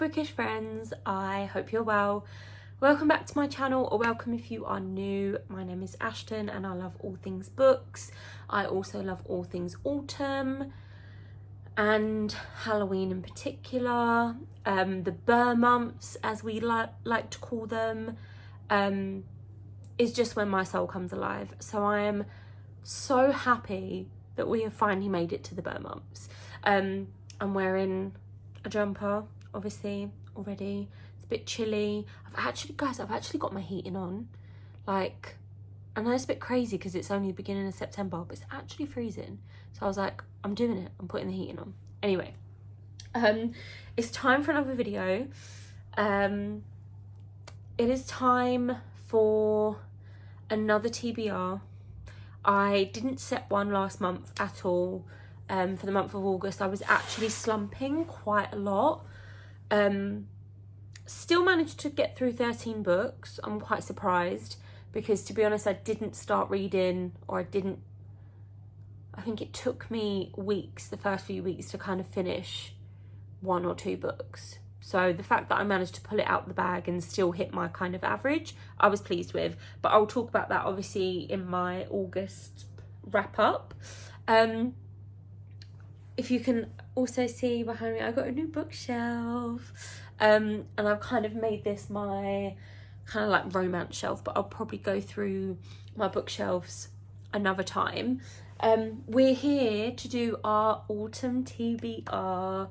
bookish friends, I hope you're well. Welcome back to my channel, or welcome if you are new. My name is Ashton and I love all things books. I also love all things autumn and Halloween in particular. The Burr months, as we like to call them, is just when my soul comes alive. So I am so happy that we have finally made it to the Burr months. I'm wearing a jumper, obviously, already. It's a bit chilly. I've actually got my heating on. Like, I know it's a bit crazy because it's only the beginning of September, but it's actually freezing. So I was like, I'm doing it. I'm putting the heating on. Anyway, it's time for another video. It is time for another TBR. I didn't set one last month at all. For the month of August, I was actually slumping quite a lot. Still managed to get through 13 books. I'm quite surprised because, to be honest, I didn't start reading, or I think it took me weeks, the first few weeks, to kind of finish 1 or 2 books. So the fact that I managed to pull it out the bag and still hit my kind of average, I was pleased with. But I'll talk about that obviously in my August wrap up. If you can also see behind me, I got a new bookshelf. And I've kind of made this my kind of like romance shelf, but I'll probably go through my bookshelves another time. We're here to do our Autumn TBR.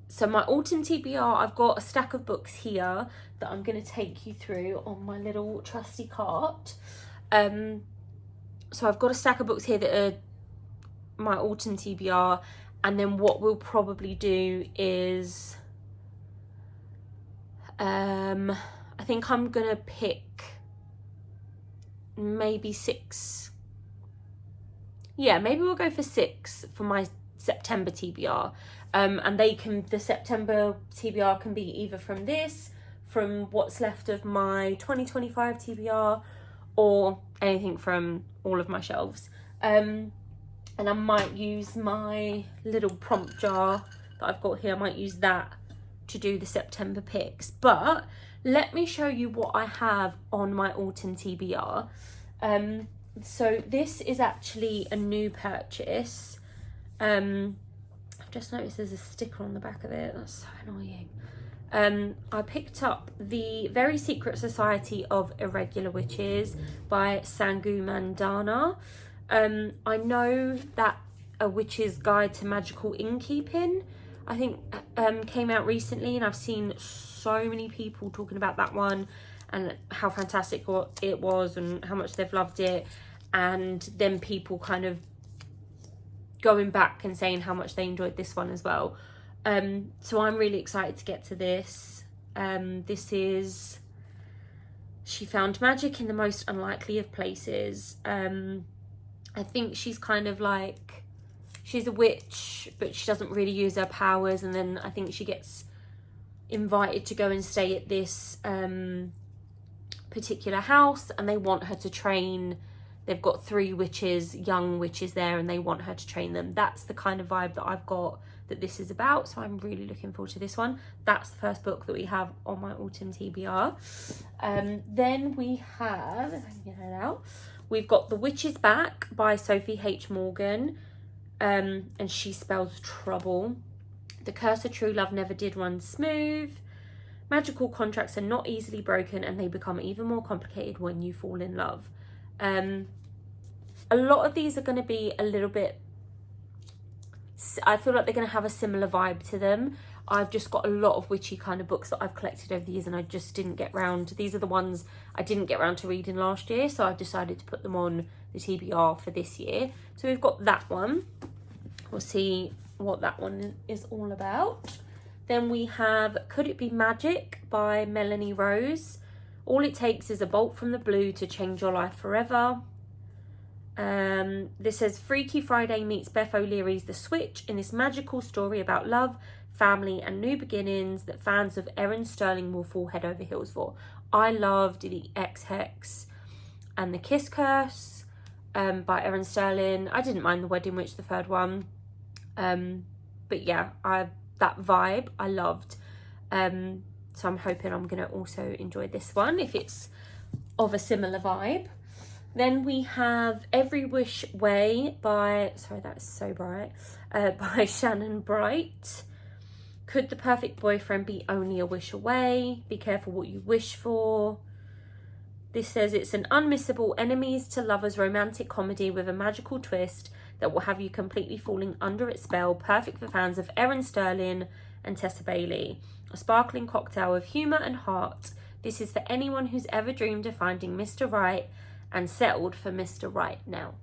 So my Autumn TBR, I've got a stack of books here that I'm going to take you through on my little trusty cart. So I've got a stack of books here that are my Autumn TBR, and then what we'll probably do is I think I'm gonna pick maybe 6. Yeah, maybe we'll go for 6 for my September TBR. And the September TBR can be either from what's left of my 2025 TBR, or anything from all of my shelves. And I might use my little prompt jar that I've got here. I might use that to do the September picks. But let me show you what I have on my Autumn TBR. So this is actually a new purchase. I've just noticed there's a sticker on the back of it. That's so annoying. I picked up The Very Secret Society of Irregular Witches by Sangu Mandana. I know that A Witch's Guide to Magical Innkeeping, I think, came out recently, and I've seen so many people talking about that one and how fantastic it was and how much they've loved it, and then people kind of going back and saying how much they enjoyed this one as well. So I'm really excited to get to this. This is She Found Magic in the Most Unlikely of Places. I think she's kind of like, she's a witch, but she doesn't really use her powers. And then I think she gets invited to go and stay at this particular house, and they want her to train. They've got 3 witches, young witches there, and they want her to train them. That's the kind of vibe that I've got that this is about. So I'm really looking forward to this one. That's the first book that we have on my Autumn TBR. Then we have, if I can get her out, we've got The Witch's Back by Sophie H. Morgan, and she spells trouble. The Curse of True Love Never Did Run Smooth. Magical contracts are not easily broken, and they become even more complicated when you fall in love. A lot of these are going to be a little bit, I feel like they're going to have a similar vibe to them. I've just got a lot of witchy kind of books that I've collected over the years, and I just didn't get round. These are the ones I didn't get round to reading last year, so I've decided to put them on the TBR for this year. So we've got that one. We'll see what that one is all about. Then we have Could It Be Magic by Melanie Rose. All it takes is a bolt from the blue to change your life forever. This says Freaky Friday meets Beth O'Leary's The Switch in this magical story about love, family and new beginnings that fans of Erin Sterling will fall head over heels for. I loved The Ex-Hex and The Kiss Curse by Erin Sterling. I didn't mind The Wedding Witch, the third one. But yeah, that vibe I loved. So I'm hoping I'm going to also enjoy this one if it's of a similar vibe. Then we have Every Wish Way by, sorry that's so bright, by Shannon Bright. Could the perfect boyfriend be only a wish away? Be careful what you wish for. This says it's an unmissable enemies to lovers romantic comedy with a magical twist that will have you completely falling under its spell. Perfect for fans of Erin Sterling and Tessa Bailey. A sparkling cocktail of humour and heart. This is for anyone who's ever dreamed of finding Mr. Right and settled for Mr. Right now.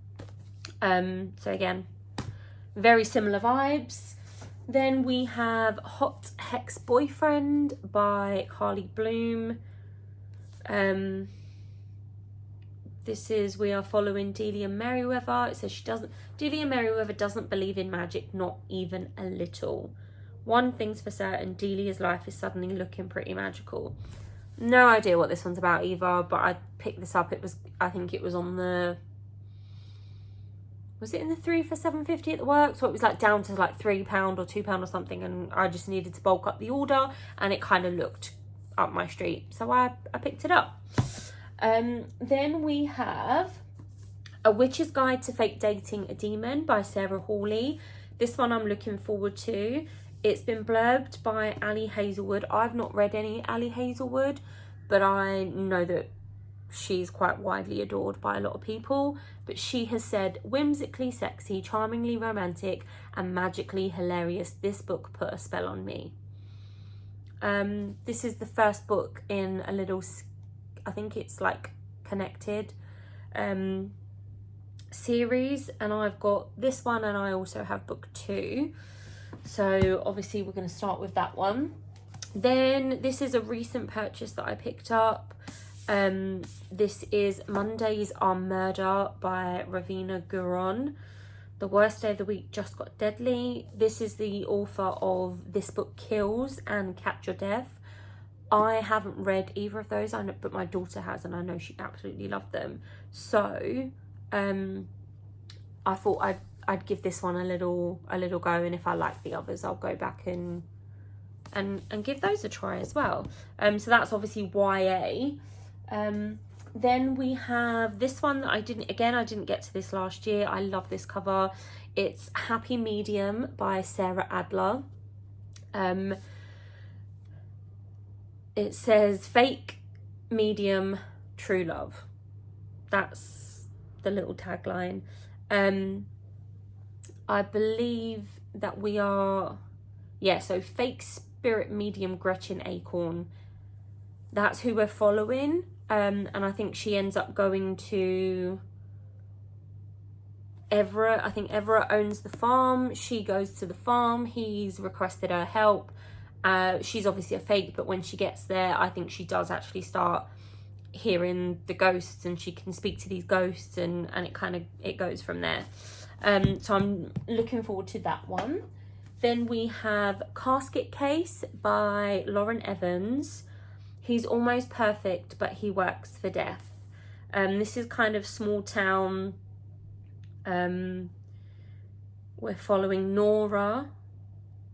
So again, very similar vibes. Then we have Hot Hex Boyfriend by Carly Bloom. This is, we are following Delia Merriweather. It says Delia Merriweather doesn't believe in magic, not even a little. One thing's for certain, Delia's life is suddenly looking pretty magical. No idea what this one's about either, but I picked this up. I think it was on the, was it in the 3 for £7.50 at the work? So it was like down to like £3 or £2 or something, and I just needed to bulk up the order, and it kind of looked up my street, so I picked it up. Then we have A Witch's Guide to Fake Dating a Demon by Sarah Hawley. This one I'm looking forward to. It's been blurbed by Ali Hazelwood. I've not read any Ali Hazelwood, but I know that she's quite widely adored by a lot of people. But she has said, whimsically sexy, charmingly romantic, and magically hilarious. This book put a spell on me. This is the first book in a little, I think it's like connected series, and I've got this one and I also have book 2. So obviously we're going to start with that one. Then this is a recent purchase that I picked up. This is Mondays Are Murder by Ravina Guron. The Worst Day of the Week Just Got Deadly. This is the author of This Book Kills and Catch Your Death. I haven't read either of those, but my daughter has, and I know she absolutely loved them. So I thought I'd give this one a little go, and if I like the others, I'll go back and give those a try as well. So that's obviously YA. Then we have this one that I didn't get to this last year. I love this cover. It's Happy Medium by Sarah Adler. It says fake, medium, true love. That's the little tagline. I believe that we are, so fake spirit medium Gretchen Acorn. That's who we're following. And I think she ends up going to Everett. I think Everett owns the farm. She goes to the farm. He's requested her help. She's obviously a fake, but when she gets there, I think she does actually start hearing the ghosts, and she can speak to these ghosts, and it goes from there. So I'm looking forward to that one. Then we have Casket Case by Lauren Evans. He's almost perfect, but he works for death. This is kind of small town. We're following Nora.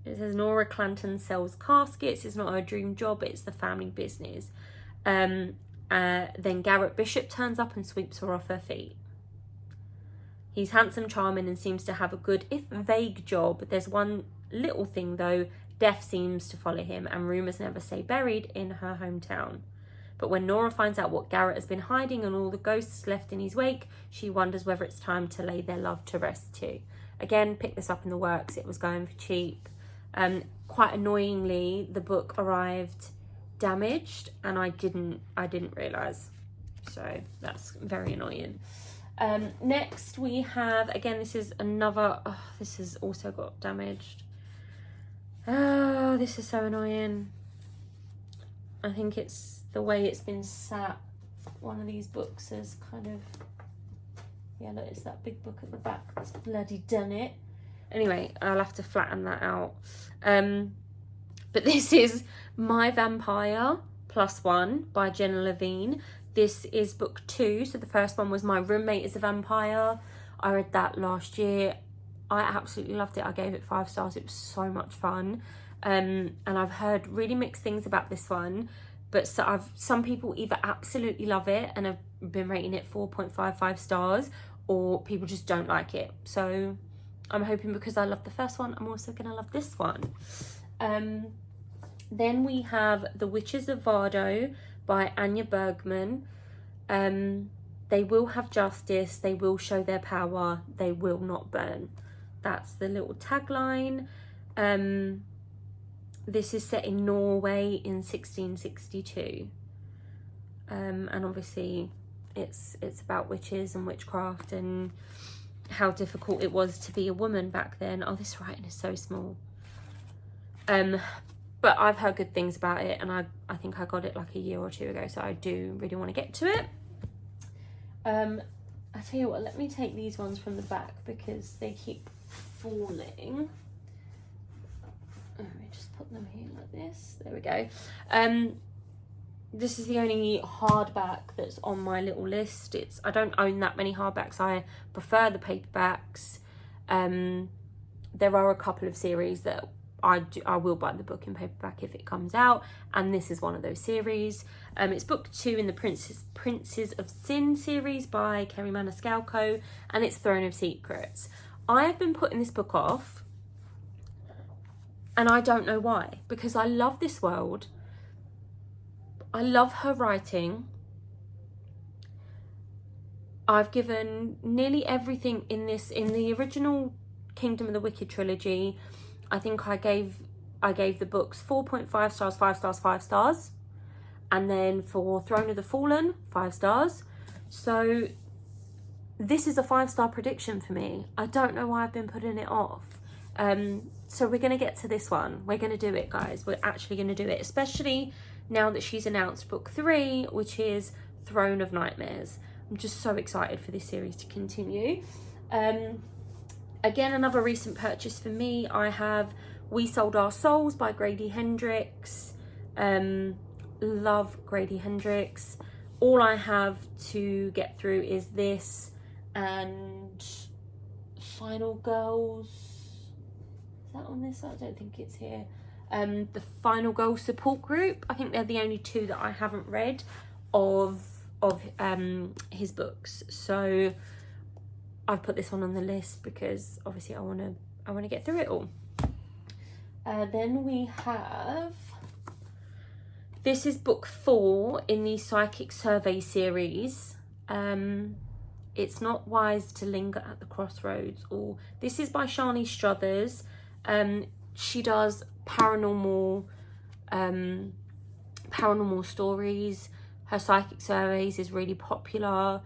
It says Nora Clanton sells caskets. It's not her dream job, it's the family business. Then Garrett Bishop turns up and sweeps her off her feet. He's handsome, charming, and seems to have a good, if vague, job. There's one little thing though. Death seems to follow him, and rumours never stay buried in her hometown. But when Nora finds out what Garrett has been hiding and all the ghosts left in his wake, she wonders whether it's time to lay their love to rest too. Again, picked this up in the works. It was going for cheap. Quite annoyingly, the book arrived damaged, and I didn't realise. So that's very annoying. Next we have, again, this is another, this has also got damaged. Oh, this is so annoying. I think it's the way it's been sat. One of these books has kind of, look, it's that big book at the back that's bloody done it. Anyway, I'll have to flatten that out. But this is My Vampire +1 by Jenna Levine. This is book 2. So the first one was My Roommate is a Vampire. I read that last year. I absolutely loved it. I gave it 5 stars. It was so much fun. and I've heard really mixed things about this one, but some people either absolutely love it and have been rating it 4.55 stars, or people just don't like it. So I'm hoping because I love the first one, I'm also gonna love this one. Then we have The Witches of Vardo by Anya Bergman. They will have justice, they will show their power, they will not burn. That's the little tagline. This is set in Norway in 1662. And obviously it's about witches and witchcraft and how difficult it was to be a woman back then. Oh, this writing is so small. But I've heard good things about it, and I think I got it like a year or two ago, so I do really want to get to it. I tell you what, let me take these ones from the back because they keep falling. Let me just put them here like this. There we go. This is the only hardback that's on my little list. I don't own that many hardbacks. I prefer the paperbacks. There are a couple of series that I will buy the book in paperback if it comes out, and this is one of those series. It's book 2 in the Princes of Sin series by Kerry Maniscalco, and it's Throne of Secrets. I have been putting this book off, and I don't know why, because I love this world. I love her writing. I've given nearly everything in the original Kingdom of the Wicked trilogy. I think I gave the books 4.5 stars, 5 stars, 5 stars. And then for Throne of the Fallen, 5 stars. So this is a 5-star prediction for me. I don't know why I've been putting it off. So we're going to get to this one. We're going to do it, guys. We're actually going to do it, especially now that she's announced book 3, which is Throne of Nightmares. I'm just so excited for this series to continue. Again, another recent purchase for me, I have We Sold Our Souls by Grady Hendrix. Love Grady Hendrix. All I have to get through is this and Final Girls. Is that on this? I don't think it's here. The Final Girls support group. I think they're the only 2 that I haven't read of his books. So I've put this one on the list because obviously I want to get through it all. Then we have, this is book 4 in the Psychic Survey series. It's Not Wise to Linger at the Crossroads. Or this is by Shani Struthers. She does paranormal stories. Her Psychic Surveys is really popular.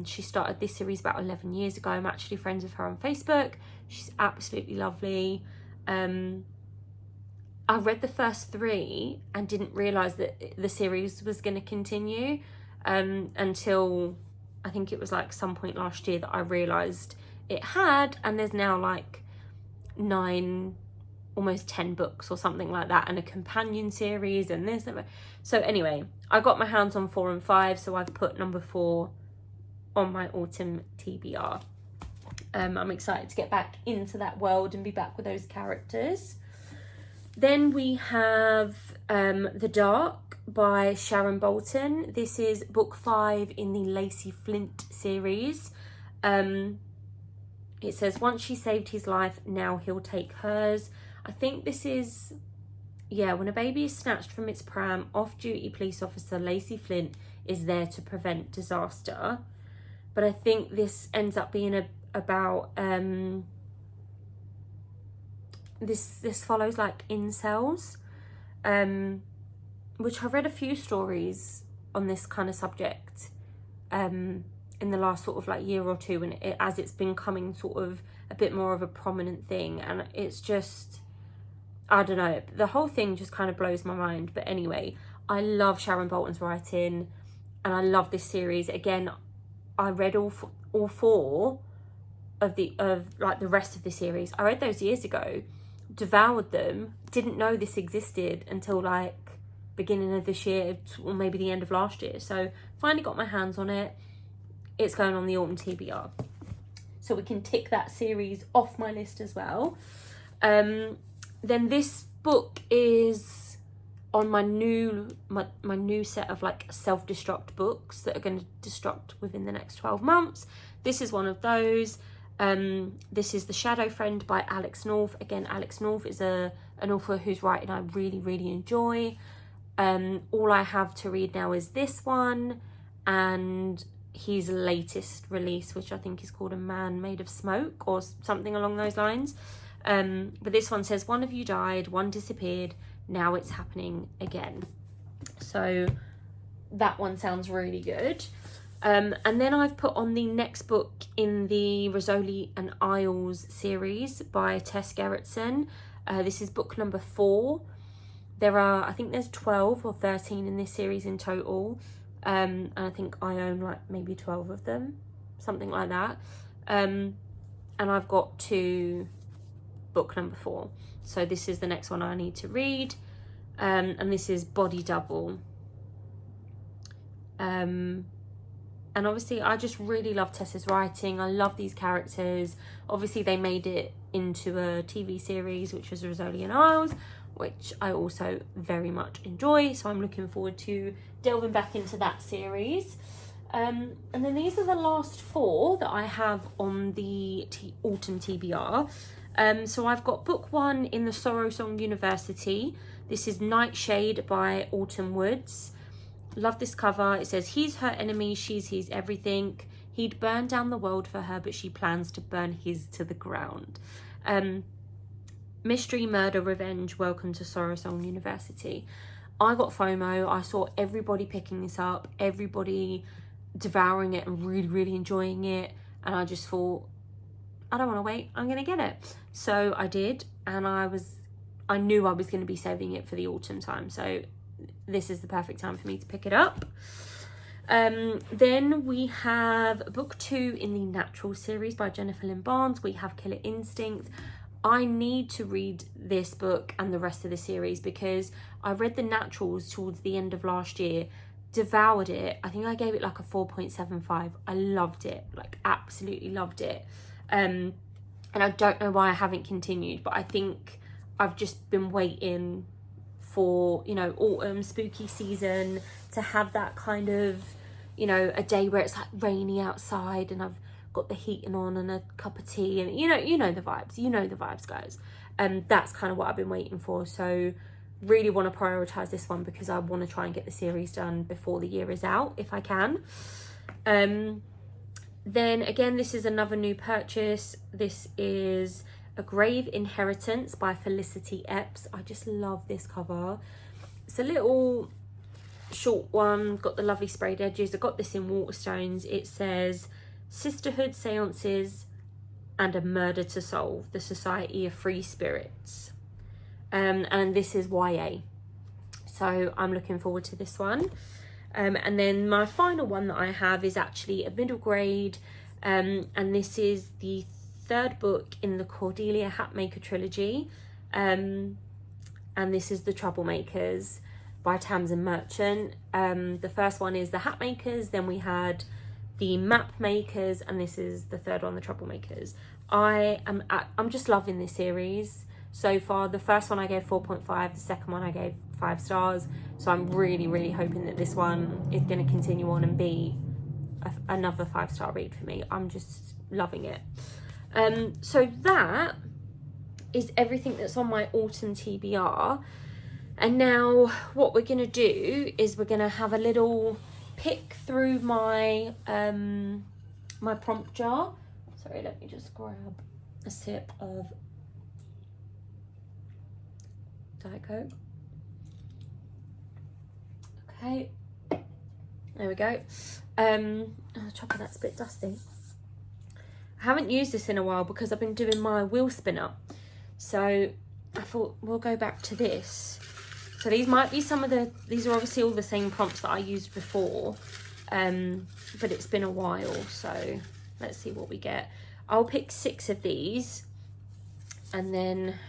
She started this series about 11 years ago. I'm actually friends with her on Facebook. She's absolutely lovely. I read the first 3 and didn't realise that the series was going to continue until I think it was like some point last year that I realised it had, and there's now like 9, almost 10 books or something like that, and a companion series and this. So anyway, I got my hands on 4 and 5, so I've put number 4 on my Autumn TBR. I'm excited to get back into that world and be back with those characters. Then we have The Dark by Sharon Bolton. This is book 5 in the Lacey Flint series. It says, once she saved his life, now he'll take hers. I think this is, when a baby is snatched from its pram, off-duty police officer Lacey Flint is there to prevent disaster. But I think this ends up being about this follows like incels, which I've read a few stories on this kind of subject in the last sort of like year or two, and as it's been coming sort of a bit more of a prominent thing, and it's just, I don't know, the whole thing just kind of blows my mind. But anyway, I love Sharon Bolton's writing and I love this series. Again, I read all 4 of the rest of the series. I read those years ago, devoured them, didn't know this existed until like beginning of this year or maybe the end of last year. So finally got my hands on it. It's going on the Autumn TBR. So we can tick that series off my list as well. Then this book is on my new set of like self-destruct books that are going to destruct within the next 12 months. This is one of those. This is The Shadow Friend by Alex North. Again, Alex North is an author whose writing I really enjoy. All I have to read now is this one and his latest release, which I think is called A Man Made of Smoke or something along those lines. But this one says, one of you died, one disappeared, now it's happening again. So that one sounds really good. And then I've put on the next book in the Rizzoli and Isles series by Tess Gerritsen. This is book number 4. I think there's 12 or 13 in this series in total. And I think I own like maybe 12 of them, something like that. And I've got to book number 4. So this is the next one I need to read. And this is Body Double. And obviously I just really love Tessa's writing. I love these characters. Obviously they made it into a TV series, which was Rizzoli and Isles, which I also very much enjoy. So I'm looking forward to delving back into that series. And then these are the last 4 that I have on the Autumn TBR. So I've got book 1 in the Sorrow Song University. This is Nightshade by Autumn Woods. Love this cover. It says, he's her enemy, she's his everything. He'd burn down the world for her, but she plans to burn his to the ground. Mystery, murder, revenge, welcome to Sorrow Song University. I got FOMO. I saw everybody picking this up, everybody devouring it and really enjoying it. And I just thought, I don't want to wait, I'm going to get it. So I did, and I knew I was going to be saving it for the autumn time. So this is the perfect time for me to pick it up. Then we have book 2 in the Natural series by Jennifer Lynn Barnes. We have Killer Instinct. I need to read this book and the rest of the series because I read the Naturals towards the end of last year, devoured it. I think I gave it like a 4.75. I loved it, like absolutely loved it. And I don't know why I haven't continued, but I think I've just been waiting for, you know, autumn, spooky season to have that kind of, you know, a day where it's like rainy outside and I've got the heating on and a cup of tea and you know the vibes, guys. That's kind of what I've been waiting for. So really want to prioritize this one because I want to try and get the series done before the year is out if I can. Then again, this is another new purchase. This is A Grave Inheritance by Felicity Epps. I just love this cover. It's a little short one, got the lovely sprayed edges. I got this in Waterstones. It says, Sisterhood, Seances, and a Murder to Solve, the Society of Free Spirits. And this is YA. So I'm looking forward to this one. And then my final one that I have is actually a middle grade. And this is the 3rd book in the Cordelia Hatmaker trilogy. And this is The Troublemakers by Tamsin Merchant. The first one is The Hatmakers. Then we had The Map Makers, and this is the 3rd one, The Troublemakers. I'm just loving this series so far. The first one I gave 4.5, the second one I gave 5 stars. So I'm really hoping that this one is going to continue on and be another 5-star read for me. I'm just loving it. So that is everything that's on my autumn TBR. And now what we're going to do is we're going to have a little pick through my my prompt jar. Sorry, let me just grab a sip of Diet Coke. Okay, there we go. Oh, the top of that's a bit dusty. I haven't used this in a while because I've been doing my wheel spinner, so I thought we'll go back to this. So these might be these are obviously all the same prompts that I used before, but it's been a while, so let's see what we get. I'll pick 6 of these, and then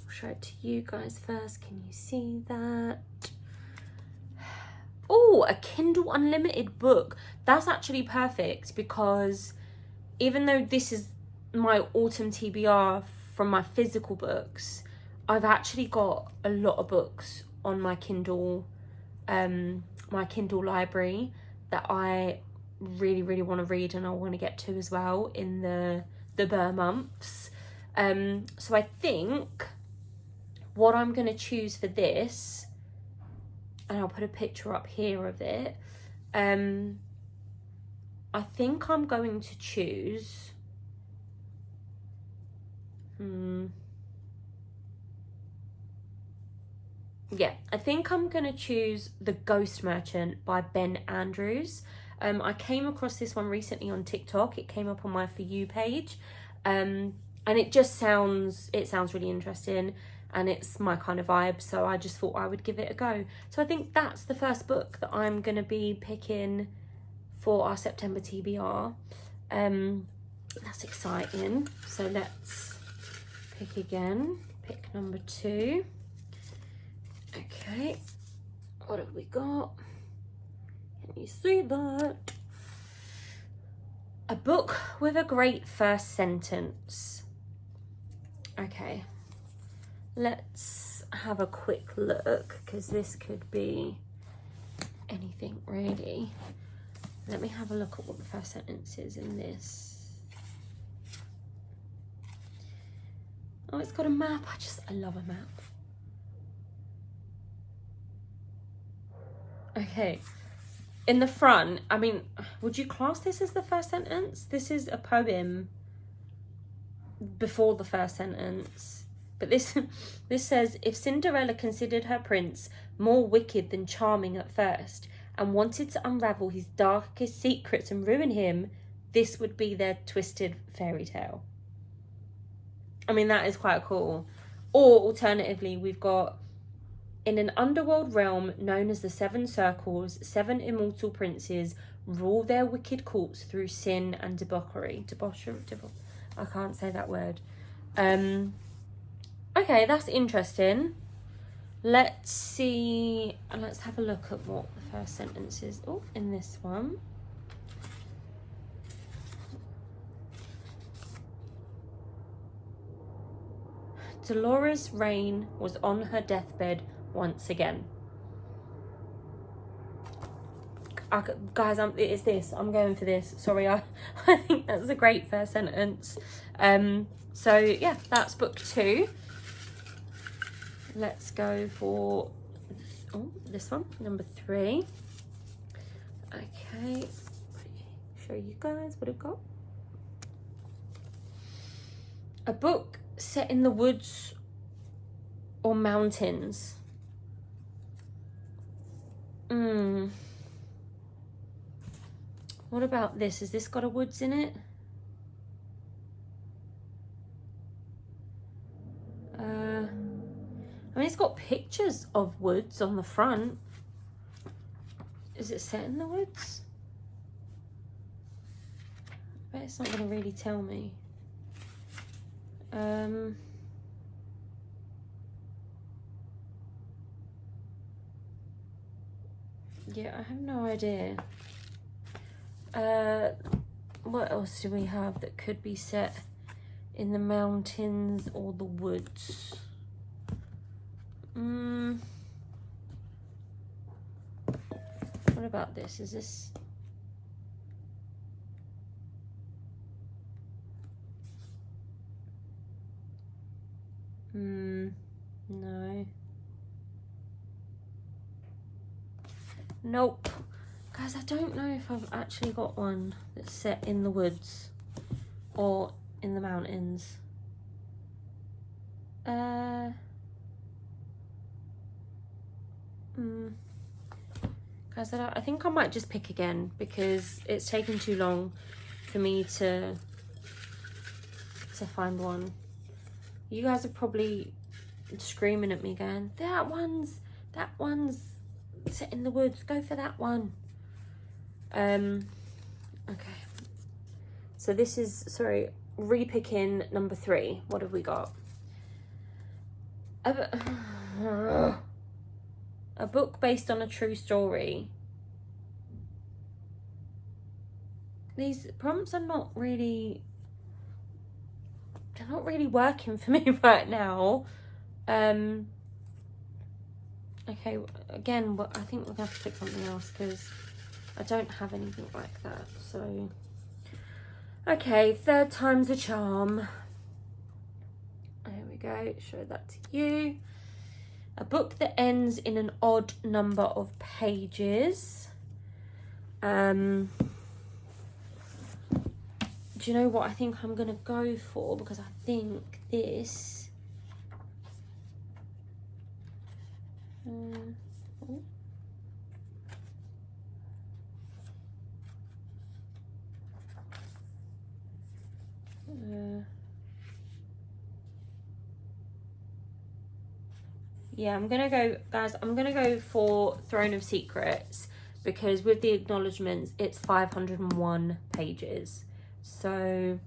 I'll show it to you guys first. Can you see that? Oh, a Kindle Unlimited book. That's actually perfect because even though this is my autumn TBR from my physical books, I've actually got a lot of books on my Kindle library that I really want to read, and I want to get to as well in the Burr months. So I think what I'm going to choose for this, and I'll put a picture up here of it, I think I'm going to choose I think I'm going to choose The Ghost Merchant by Ben Andrews. I came across this one recently on TikTok. It came up on my For You page. And it just sounds really interesting, and it's my kind of vibe, so I just thought I would give it a go. So I think that's the first book that I'm going to be picking for our September TBR. That's exciting. So let's pick again. Pick number 2. Okay, what have we got? Can you see that? A book with a great first sentence. Okay, let's have a quick look, because this could be anything really. Let me have a look at what the first sentence is in this. Oh, it's got a map. I love a map. Okay, in the front, I mean, would you class this as the first sentence? This is a poem before the first sentence. But this says, if Cinderella considered her prince more wicked than charming at first, and wanted to unravel his darkest secrets and ruin him, this would be their twisted fairy tale. I mean, that is quite cool. Or alternatively, we've got, in an underworld realm known as the Seven Circles, 7 immortal princes rule their wicked courts through sin and debauchery. I can't say that word. Okay, that's interesting. Let's see. Let's have a look at what the first sentence is. Oh, in this one. Dolores Rain was on her deathbed once again. Guys, it's this. I'm going for this. Sorry, I think that's a great first sentence. So yeah, that's book 2. Let's go for this one, number 3. Okay, show you guys what I've got. A book set in the woods or mountains. What about this? Has this got a woods in it? I mean, it's got pictures of woods on the front. Is it set in the woods? I bet it's not going to really tell me. Yeah, I have no idea. What else do we have that could be set in the mountains or the woods? What about this? Is this... No. Nope. Guys, I don't know if I've actually got one that's set in the woods or in the mountains. Guys, I think I might just pick again, because it's taken too long for me to find one. You guys are probably screaming at me going, that one's set in the woods, go for that one. Okay, so this is, sorry, repicking number 3. What have we got? A book based on a true story. These prompts are not really, they're not really working for me right now. Okay, again, I think we're going to have to pick something else because I don't have anything like that. So, okay, third time's a charm. There we go, show that to you. A book that ends in an odd number of pages. Do you know what I think I'm going to go for? Because I think this... yeah, I'm gonna go, guys, I'm gonna go for Throne of Secrets because with the acknowledgements it's 501 pages, so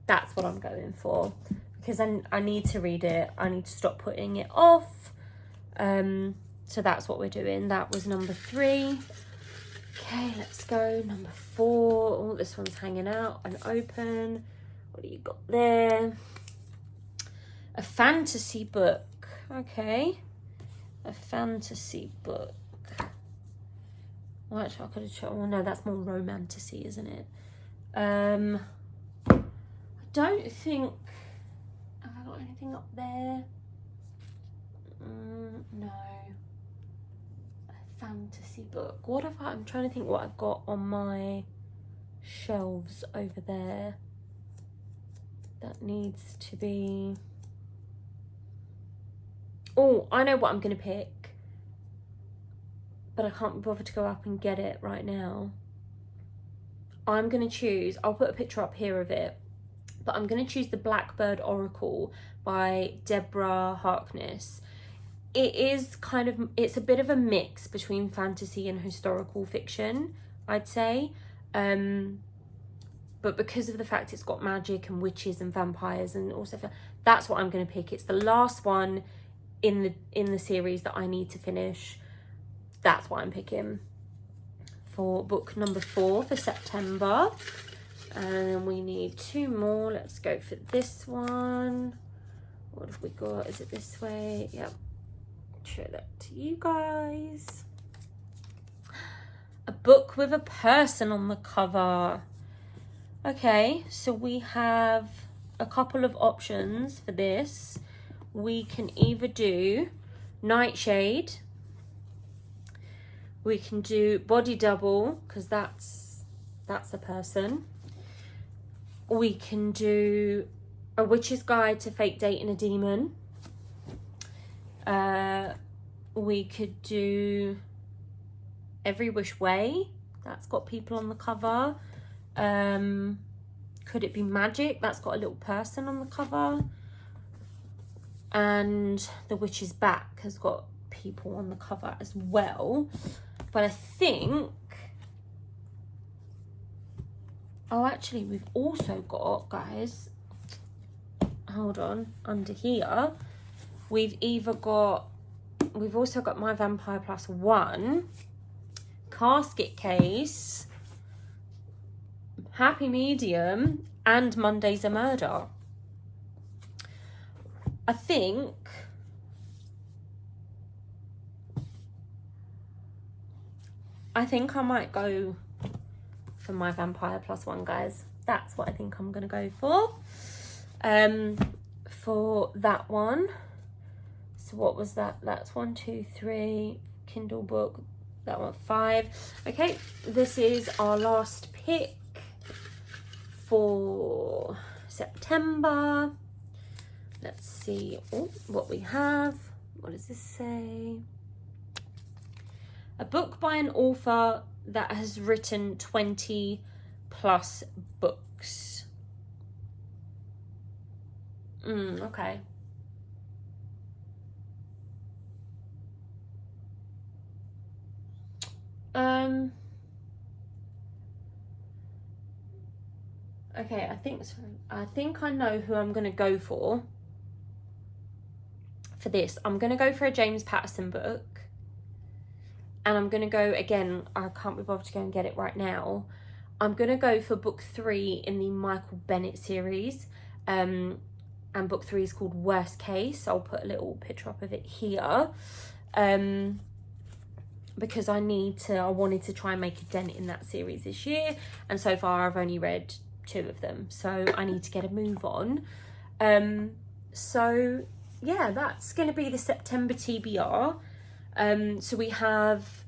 that's what I'm going for because I need to read it. I need to stop putting it off. So that's what we're doing. That was number 3. Okay, let's go number 4. Oh, this one's hanging out and open. What do you got there? A fantasy book. Okay, a fantasy book. Well, actually, I could have chosen. Oh no, that's more romantasy, isn't it? I don't think. Have I got anything up there? No. A fantasy book. What have I'm trying to think what I've got on my shelves over there. That needs to be. Oh, I know what I'm going to pick. But I can't be bothered to go up and get it right now. I'm going to choose, I'll put a picture up here of it. But I'm going to choose The Blackbird Oracle by Deborah Harkness. It is kind of, it's a bit of a mix between fantasy and historical fiction, I'd say. But because of the fact it's got magic and witches and vampires and also, that's what I'm going to pick. It's the last one in the series that I need to finish. That's what I'm picking for book number 4 for September. And we need 2 more. Let's go for this one. What have we got? Is it this way? Yep. Show that to you guys. A book with a person on the cover. Okay, so we have a couple of options for this. We can either do Nightshade. We can do Body Double, because that's a person. We can do A Witch's Guide to Fake Dating a Demon. We could do Every Wish Way. That's got people on the cover. Could it be Magic? That's got a little person on the cover. And The Witch's Back has got people on the cover as well. But I think... Oh, actually, we've also got, guys... Hold on. Under here, we've also got My Vampire Plus 1, Casket Case, Happy Medium, and Monday's a Murder. I think I might go for My Vampire Plus 1, guys. That's what I think I'm going to go for that one. So what was that? That's 1, 2, 3, Kindle book. That one, 5. Okay, this is our last pick for September. Let's see what we have. What does this say? A book by an author that has written 20 plus books. Okay. Okay, I think I know who I'm going to go for this. I'm going to go for a James Patterson book. And I'm going to go, again, I can't be bothered to go and get it right now. I'm going to go for book 3 in the Michael Bennett series. and book 3 is called Worst Case. I'll put a little picture up of it here, because I wanted to try and make a dent in that series this year, and so far I've only read 2 of them, so I need to get a move on. So yeah, that's going to be the September TBR. So we have,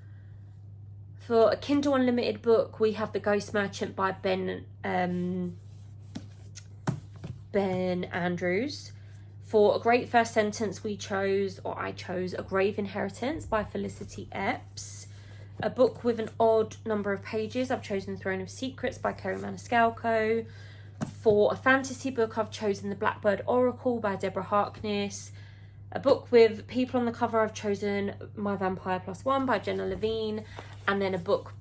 for a Kindle Unlimited book, we have The Ghost Merchant by Ben Andrews. For a great first sentence, I chose A Grave Inheritance by Felicity Epps. A book with an odd number of pages, I've chosen Throne of Secrets by Kerry Maniscalco. For a fantasy book, I've chosen The Blackbird Oracle by Deborah Harkness. A book with people on the cover, I've chosen My Vampire Plus One by Jenna Levine. And then a book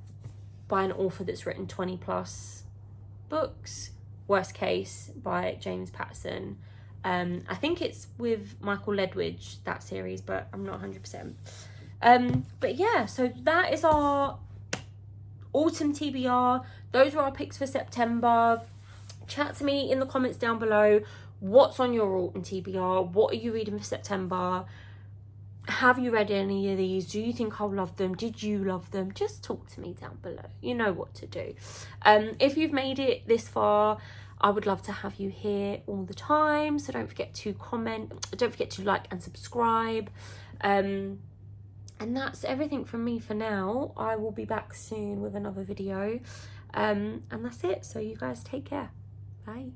by an author that's written 20 plus books, Worst Case by James Patterson. I think it's with Michael Ledwidge, that series, but I'm not 100%. But yeah, so that is our autumn TBR. Those were our picks for September. Chat to me in the comments down below. What's on your autumn TBR? What are you reading for September? Have you read any of these? Do you think I'll love them? Did you love them? Just talk to me down below. You know what to do. If you've made it this far, I would love to have you here all the time. So don't forget to comment. Don't forget to like and subscribe. And that's everything from me for now. I will be back soon with another video. And that's it. So you guys take care. Bye.